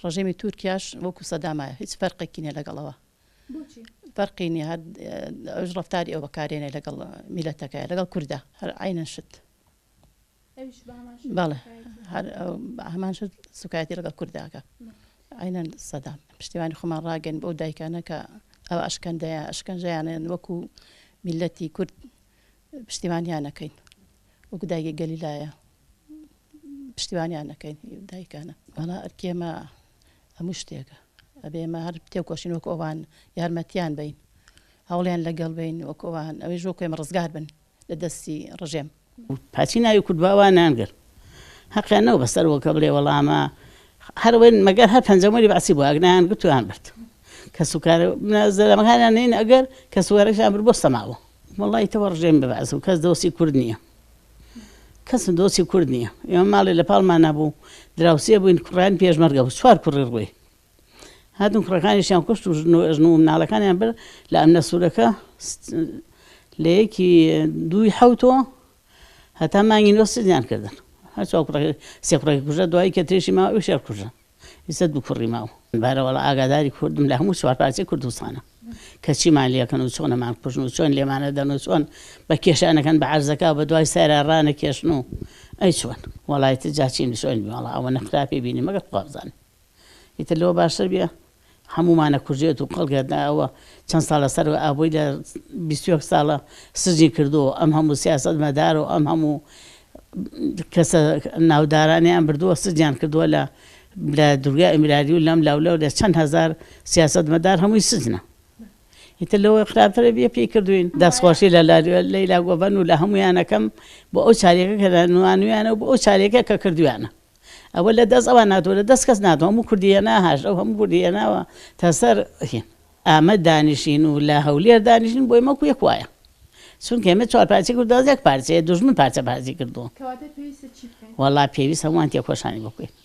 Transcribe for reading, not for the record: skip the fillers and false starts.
ڕژێمی تورکیاش وەکو سەدامایە هیچ فەرقێکی نیە لەگەڵەوە فەرقی نیە هەر ئەوش ڕەفتاری ئەو بەکارێنێ لەگەڵ میلەتەکەیە لەگەڵ کووردە هەر عینەن شت بەڵێ هەمان شت سوکایەتی لەگەڵ کوورداکە عینەن سەدام پشتیوانی خۆمان ڕاگەن بەو دایکانە کە ئەو ئەشکەندەیە ئەشکەنجەیانێن وەکو میلەتی کورد پشتیوانیان نەکەین وەکو دایکی گەلیلایە پشتیوانیان نەکەین دایکانە وەڵا ئەرکێمە هەموو شتێکە ئەبێ ئێمە هەر تێوکۆشین وەکو ئەوان یارمەتیان بین هەوڵیان لەگەڵ بین وەکو ئەوان ئەوەی ژۆکو ئێمە ڕزگار بن لە دەستی ڕژێم پاچی ناوی کورد نانگەر حەقیانەوە بەسەرەوە کە بڵێ وەڵامە هەروەن مەگەر هەر پەنجەمەری باسی بوو ئاگنیان گوتویان برد کە سوکارە زەلەمەکانیان نین ئەگەر کە سوارەشیان برد بۆ سەماوە وەڵی تەوە ڕژێم بەبعز و کەس دۆسی کورد نییە کەسم دۆسی کورد نییە ئێمە ماڵی لە پاڵمان نەبوو دراوسێ بووین کوڕیان پێشمەرگە بوو چوار کوڕی ڕووی هاتون کوڕەکانیشیان کوشت و ژن و مناڵەکانیان بر لە ئەمنە سوورەکە لە یەکی دووی حەوتەوە هەتا مانگی نوێ سزیان کردن هەر سێ کوڕێکی کوژە دوایی کە ترێشی ماوە ئەو شێر کوژە ئێستا دوو کوڕی ماوە بارەوەڵە ئاگاداری کوردم لە هەموو چوار پارچەی کوردستانە کە چیمان لێکەن و چۆنەمان کوژن و چۆن لێمانە دەن و چۆن بە کێشانەکەن بە عەرزەکە بە دوای سەیرا ڕانەکێشن و ئەی چۆن وەڵای تجا چین شۆن وەڵا ئەوە نەخراپی بینی مەگەر خوا بزانێ ئیتر لەوە باشتر بێ هەمومانە کوژێت و قەڵگەدا ئەوە چەند ساڵە سەر ئابووی لە 21 ساڵە سزی کردووە ئەم هەموو سیاسەت مەدار و ئەم هەموو کەسە ناودارانیان بردووە سزیان کردووە لە دورگای ئەمیراری و لەم لاولەو لە چەند هەزار سیاسەت مەدار هەمووی سزنە ئیتر لەوەی خراپترە بێ پێی کردوین دەستخۆشی لە لەیلا گۆڤەن و لە هەموویانەکەم بۆ ئەو چارێکە کە نوانویانە و بۆ ئەو چارێکە کە کردویانە ئەوە لە دەست ئەوان ناتوە لە دەست کەس ناتوە هەموو کوردیە ناهاش ئەو هەموو کوردیە ناوە تا سەر ئامە دانیشین و لە هەولێر دانیشین بۆی مەکو یەک وایە چونکە ئێمە چوار پارچەی کوردەوە یەک پارچەیە دوژمن پارچە بازی کردووە وەڵا پێویست هەمووان تێکۆشانی بکوین